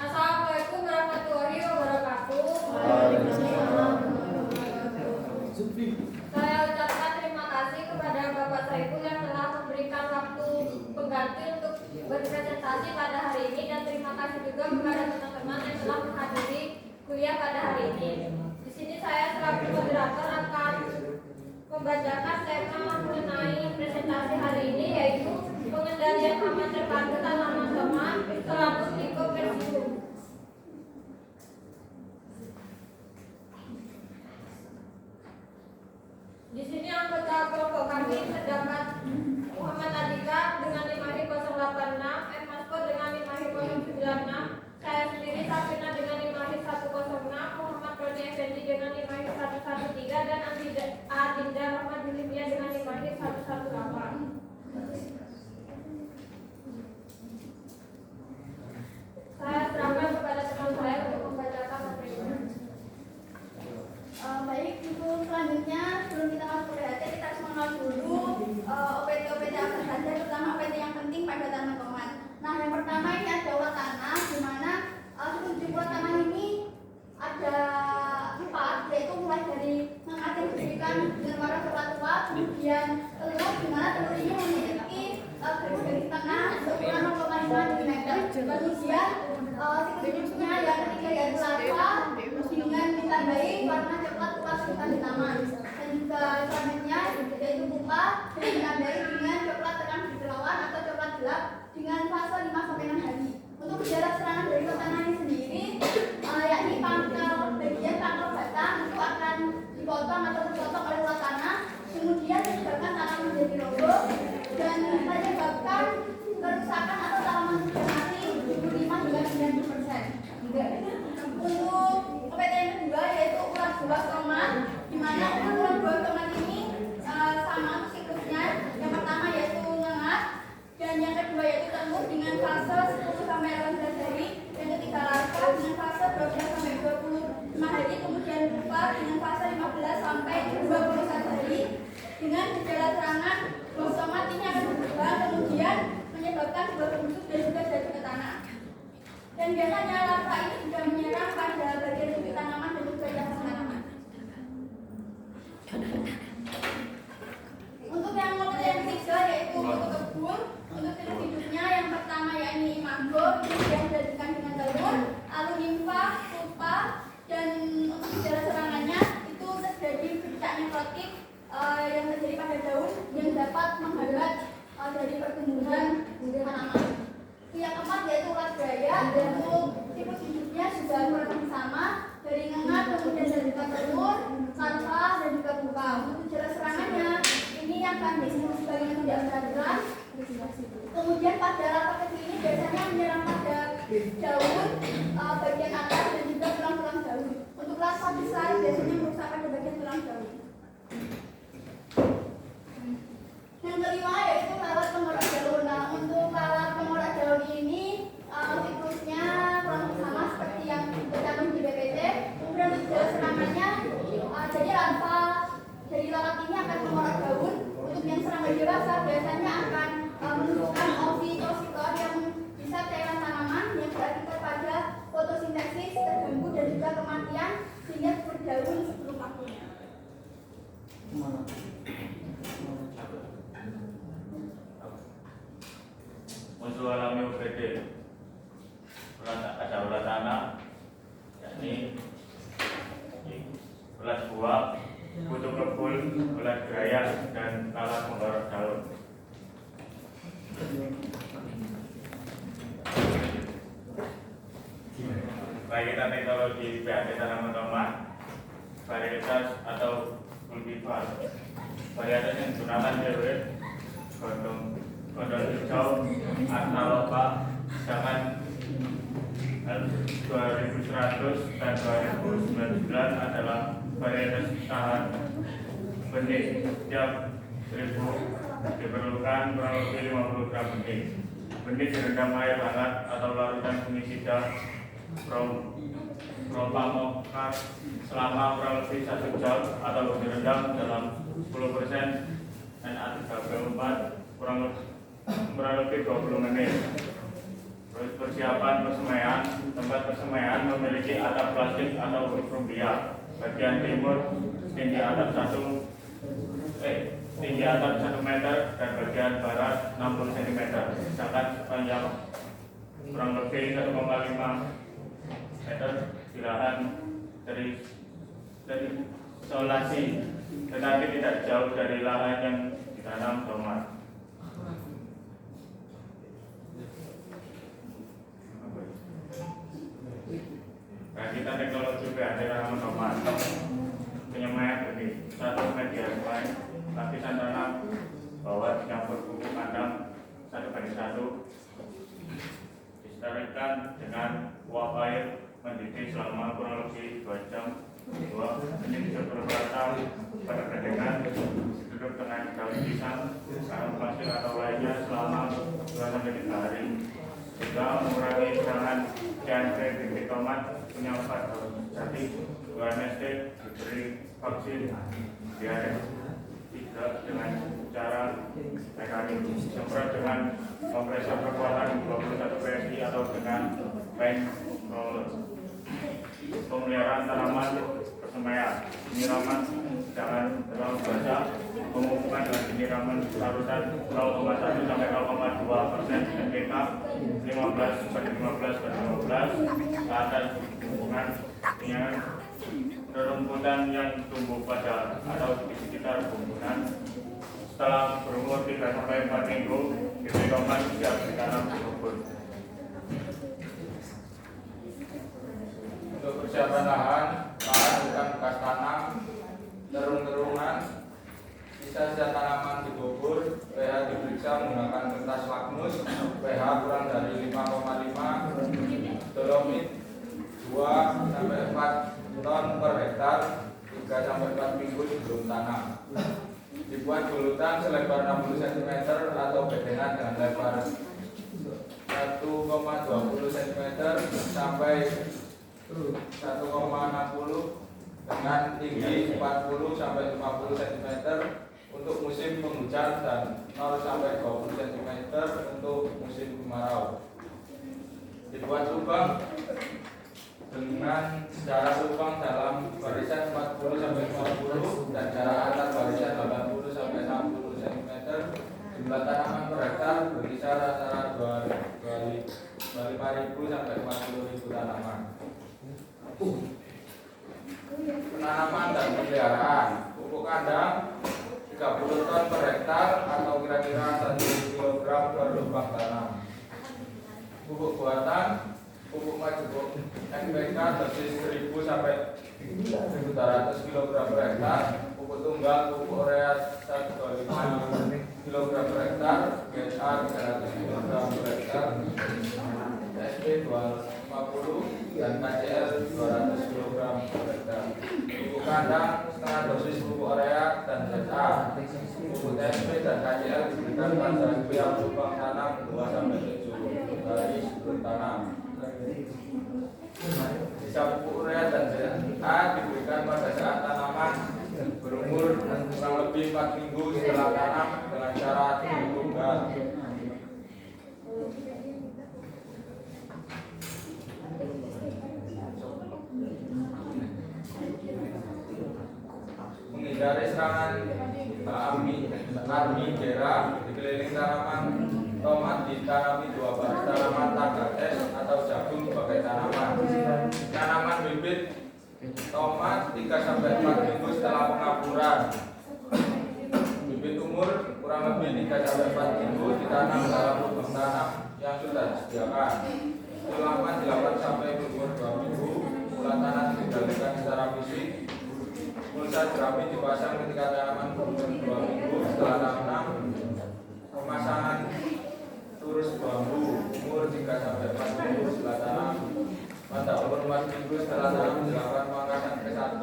Assalamualaikum warahmatullahi wabarakatuh. Saya ucapkan terima kasih kepada Bapak Saiful yang telah memberikan waktu pengganti untuk berpresentasi pada hari ini, dan terima kasih juga kepada teman-teman yang telah menghadiri kuliah pada hari ini. Di sini saya selaku moderator akan membacakan tema mengenai presentasi hari ini, yaitu pengendalian hama terpadu tanaman tomat selama Mycopersicum. Di sini anggota kelompok kami terdapat Muhammad Adika dengan 5.086, M. Masko dengan 5.096, saya sendiri Safina dengan 5.106, Muhammad Roni Effendi dengan 5.113, dan Adinda Rahmat Julimia dengan 5.118. Saya serahkan kepada teman saya untuk membacakan materinya. Baik, untuk selanjutnya sebelum kita masuk ke PHT, kita harus mengenal dulu OPT-OPT apa saja, terutama OPT yang penting pada tanaman tomat. Nah, yang pertama ini ada ulat tanah, di mana struktur ulat tanah ini ada 4, yaitu mulai dari mengat yang diberikan dengan warna coklat tua, kemudian telur, di mana telur ini memiliki bentuk dari tengah berukuran 0,5 mm. Kemudian siklus-siklusnya yang ketiga yaitu larva dengan ditandai warna coklat tua serupa di taman, dan juga selanjutnya yaitu pupa yang ditandai dengan coklat terang berkilauan atau coklat gelap dengan fase 5-6 hari. Untuk jarak serangan dari ulat tanah ini sendiri, yakni bagian pangkal batang itu akan dipotong atau terpotong oleh ulat tanah, kemudian menyebabkan tanaman menjadi roboh dan menyebabkan kerusakan atau tanaman sudah mati 75 hingga 90%. Untuk OPT yang kedua yaitu ulat buah tomat, di mana ulat buah tomat ini sama siklusnya. Yang pertama yaitu ngengat, dan yang kedua yaitu telur dengan fase 10-18 hari, yang ketiga larva dengan fase 12-25 hari, kemudian pupa dengan fase 15-21 hari. Dengan gejala serangan buah tomat ini akan berkembang, kemudian menyebabkan buah busuk dan juga jatuh ke tanah. Dan biasanya larva ini sudah menyerang pada bagian bibit tanaman dan juga batang tanaman. Untuk yang OPT yang ketiga yaitu untuk kebun, untuk siklus hidupnya yang pertama yakni mango, kemudian dilanjutkan dengan telur, lalu nimfa, pupa, dan untuk gejala serangannya itu terjadi bercak nekrotik yang terjadi pada daun yang dapat menghambat dari pertumbuhan tanaman. Yang keempat yaitu ulat buaya, dan untuk siklus hidupnya juga kurang lebih sama, dari ngengat kemudian dilanjutkan telur, larva, dan juga pupa. Untuk gejala serangannya ini akan distribusi bagian tidak perhatikan. Kemudian pada larva kecil ini biasanya menyerang pada daun, bagian atas, dan juga tulang-tulang daun. Untuk larva besar biasanya merusak pada bagian tulang daun. Yang kelima yaitu lalat pengorak daun. Nah, untuk lalat pengorak daun ini siklusnya kurang lebih sama seperti yang tercantum di BPT. Kemudian untuk gejala serangannya, jadi larva dari lalat ini akan mengorak daun. Untuk yang serangan dewasa biasanya akan menunjukkan ovitositor yang bisa cairan tanaman yang berakibat pada fotosintesis terganggu dan juga kematian sehingga berdaun sebelum waktunya. Musuh alami OPD ada ulat tanah, yakni ulat buah, kutu kebul, ulat gaya, dan lalat penggorok daun. Baik, kita teknologi PHT tanaman tomat, varietas atau kultivar. Varietas yang digunakan hybrid, gondong hijau, Astalopa, sedangkan 2100 dan 2019 adalah varietas tahan benih. Setiap 1000 diperlukan kurang lebih 50 gram benih. Benih direndam air hangat atau larutan fungisida Propamokar selama kurang lebih 1 jam atau direndam dalam 10% Na3B4 kurang lebih 20 menit. Terus persiapan persemayan. Tempat persemayan memiliki atap plastik atau huruf rupiah. Bagian timur tinggi atap 1 meter dan bagian barat 60 cm. Sedangkan sepanjang kurang lebih 1,5 meter di lahan dari isolasi, tetapi tidak jauh dari lahan yang ditanam tomat. Kita teknologi PAD tanaman tomat. Penyemaian begini: 1 media semai, lapisan tanam bawah dicampur pupuk kandang 1:1, disterilkan dengan uap air mendidih selama kurang lebih 2 jam. 2 menit sebelum rata pada kedengan, duduk dengan daun pisang, sarung pasir atau lainnya selama 2-3 hari. Juga mengurangi serangan jantung bibit tomat punya 4 tahun. Jadi 2 MST diberi vaksin diare tidak dengan cara mekanik, semprot dengan kompresor kekuatan 21 PSI atau dengan bank roller. Pemeliharaan tanaman persemayan, penyiraman jangan terlalu basah, pemupukan dengan penyiraman larutan 0,1 sampai 0,2% NPK 15/15/15 ke atas hubungan dengan rerumputan yang tumbuh pada atau di sekitar bangunan. Setelah berumur 3-4 minggu, bibit tomat siap ditanam di kebun. Untuk persiapan lahan bukan bekas tanam, terung-terungan, sisa-sisa tanaman dikubur, pH diperiksa menggunakan kertas lakmus, pH kurang dari 5,5, dolomit 2-4 ton per hektar, 3-4 minggu sebelum tanam. Dibuat gulutan selebar 60 cm atau bedengan dengan lebar 1,20 cm sampai 1,60 dengan tinggi 40 sampai 50 cm untuk musim penghujan dan 0 sampai 20 cm untuk musim kemarau. Dibuat lubang dengan jarak lubang dalam barisan 40 sampai 50 dan jarak antar barisan 80 sampai 60 cm. Jumlah tanaman per hektar berkisar antara 25.000 sampai 50.000 tanaman. Penanaman dan pemeliharaan. Pupuk kandang 30 ton per hektar atau kira-kira 1 kg per lubang tanam. Pupuk buatan, pupuk majemuk NPK dosis 1000 sampai 1.200 kg per hektar. Pupuk tunggal, pupuk urea 1,5 kg per hektar, GSA 300 kg per hektar, SP 250 dan KCL 200 kg per hektar. Pupuk kandang setengah dosis pupuk urea dan ZA. Pupuk TSP dan KCL diberikan pada setiap lubang tanam 2-7 hari sebelum tanam. Sisa pupuk urea dan ZA diberikan pada saat tanaman berumur kurang lebih 4 minggu setelah tanam dengan cara ditunggal. Menghindari serangan armigera, dikelilingi tanaman tomat ditanami 2 baris tanaman tangga es atau jagung sebagai tanaman. Tanaman bibit tomat 3-4 minggu setelah pengaburan. Bibit umur kurang lebih 3-4 minggu ditanam dalam lubang tanam yang sudah disediakan. Selama 8 sampai berumur 2 minggu, mulai tanah dikendalikan secara fisik. Pulsa jerami dipasang ketika tanaman berumur 2 minggu setelah tanam. Pemasangan turus bambu umur 3-4 minggu setelah tanam. Pada umur 4 minggu setelah tanam dilakukan pangkasan ke-1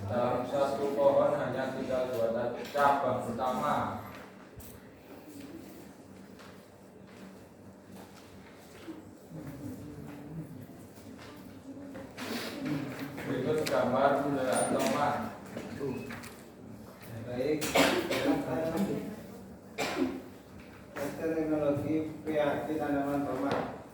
dalam satu pohon hanya tinggal 2 cabang utama. Baik, teknologi PAT tanaman tomat.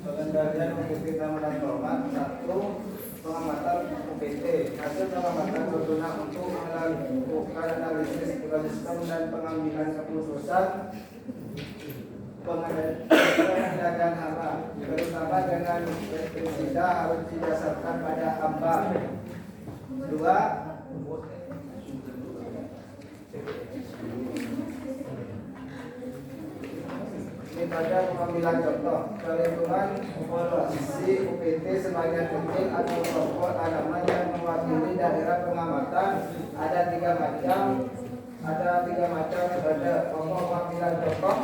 Pengendalian UPT tanaman tomat. 1. Pengamatan UPT. Hasil pengamatan berguna untuk melakukan analisis ekosistem dan pengambilan keputusan pengendalian hama, terutama dengan pestisida harus didasarkan pada hama. 2. Metode pengambilan contoh perhitungan populasi UPT sebagian kecil atau kelompok tanaman yang mewakili daerah pengamatan ada tiga macam metode pokok pengambilan contoh,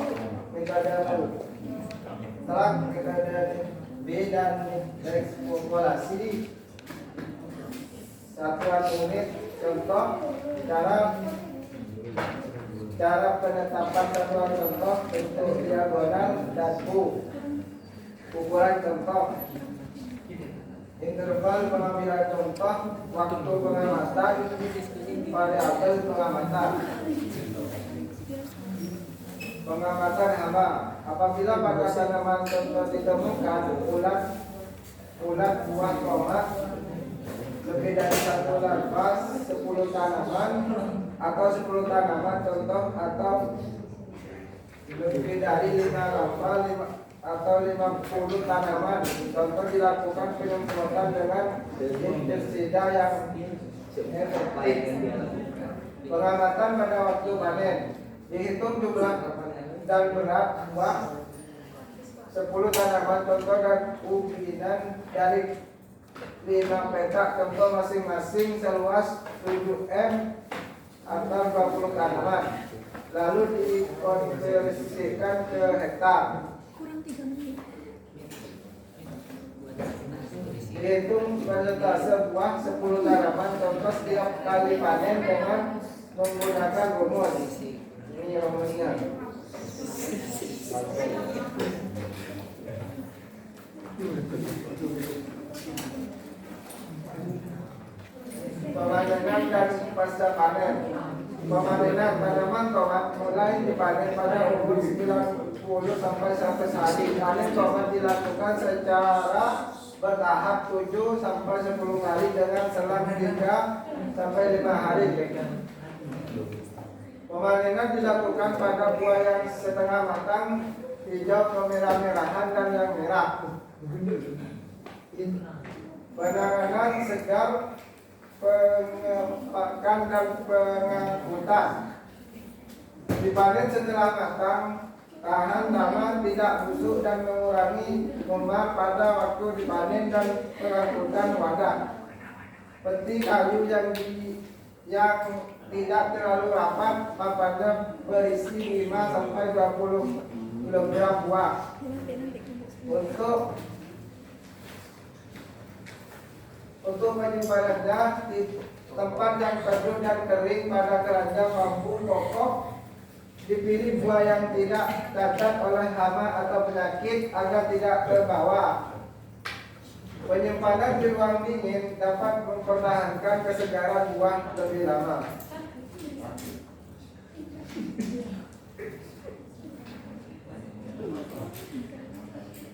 metode mutlak, metode B dan indeks populasi. Satuan unit contoh, cara penetapan satuan contoh, bentuk diagonal dan ukuran contoh, interval pengambilan contoh, waktu pengamatan, variabel pengamatan. Pengamatan hama. Apabila pada tanaman contoh ditemukan ulat buah tomat lebih dari 1 larva 10 tanaman atau 10 tanaman contoh, atau lebih dari 5 larva atau 50 tanaman contoh, dilakukan penyemprotan dengan pestisida yang efektif. Pengamatan pada waktu panen, dihitung jumlah dan berat buah 10 tanaman contoh dan ubinan dari 5 petak contoh masing-masing seluas 7 m atau 20 tanaman, lalu dikonversikan ke hektar. Dihitung persentase buah 10 tanaman contoh setiap kali panen dengan menggunakan rumus. Ini rumusnya. Pemanenan dan pasca panen. Pemanenan tanaman tomat mulai dipanen pada umur 90 sampai 100 hari. Panen tomat dilakukan secara bertahap 7 sampai 10 hari dengan selang 3 sampai 5 hari. Pemanenan dilakukan pada buah yang setengah matang, hijau, kemerah-merahan dan yang merah. Penanganan segar, pengepakan dan pengangkutan. Dipanen setelah matang, tahan lama, tidak busuk dan mengurangi memar pada waktu dipanen dan pengangkutan wadah. Peti kayu yang tidak terlalu rapat, papannya berisi 5 sampai 20 kg buah. Untuk penyimpanannya di tempat yang teduh dan kering pada keranjang bambu kokoh. Dipilih buah yang tidak cacat oleh hama atau penyakit agar tidak terbawa. Penyimpanan di ruang dingin dapat mempertahankan kesegaran buah lebih lama.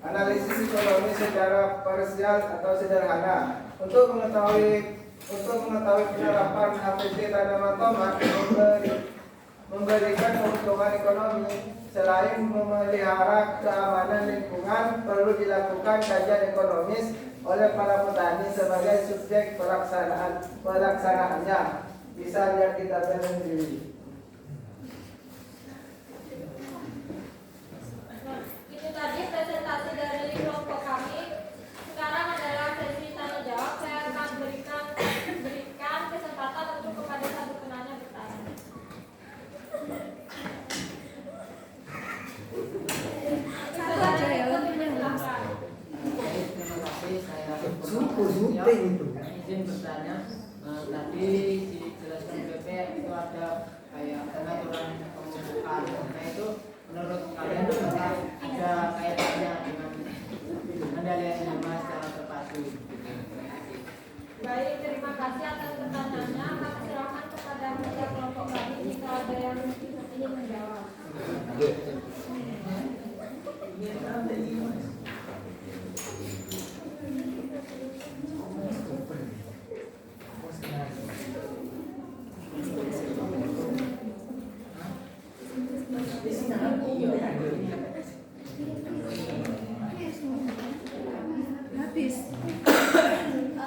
Analisis ekonomi secara parsial atau sederhana. Untuk mengetahui penerapan APT tanaman tomat memberikan keuntungan ekonomi, selain memelihara keamanan lingkungan, perlu dilakukan kajian ekonomis oleh para petani sebagai subjek pelaksanaannya. Bisa lihat di tabel sendiri. Itu tadi presentasi dari kelompok kami. Sekarang adalah sesi tanya jawab. Saya akan berikan kesempatan untuk kepada satu penanya bertanya. Izin bertanya, tadi dijelaskan BP itu ada kayak pengaturan pemupukan. Nah itu menurut kalian apakah ada kaitannya dengan pengendalian hama secara kasih atas pertanyaannya. Kami serahkan kepada anggota kelompok kami jika ada yang ingin menjawab.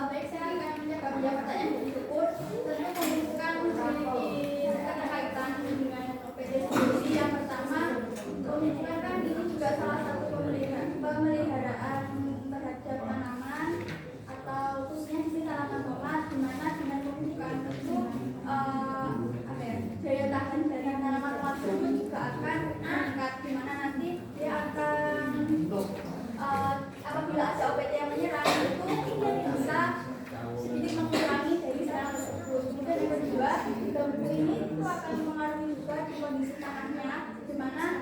Baik, saya akan menjawab pertanyaan berikut. Tentunya pembentukan memiliki keterkaitan dengan OPD sendiri. Yang pertama, pembentukan kan ini juga salah satu pemeliharaan terhadap tanaman atau khususnya di tanaman tomat, di mana dengan pembentukan itu daya tahan dari tanaman tomat tersebut juga akan meningkat, di mana nanti dia akan apabila ada OPD yang menyerang itu bisa sedikit mengurangi dari serangan tersebut. Kemudian yang kedua, bambu ini itu akan mengaruhi juga di kondisi tanahnya, di mana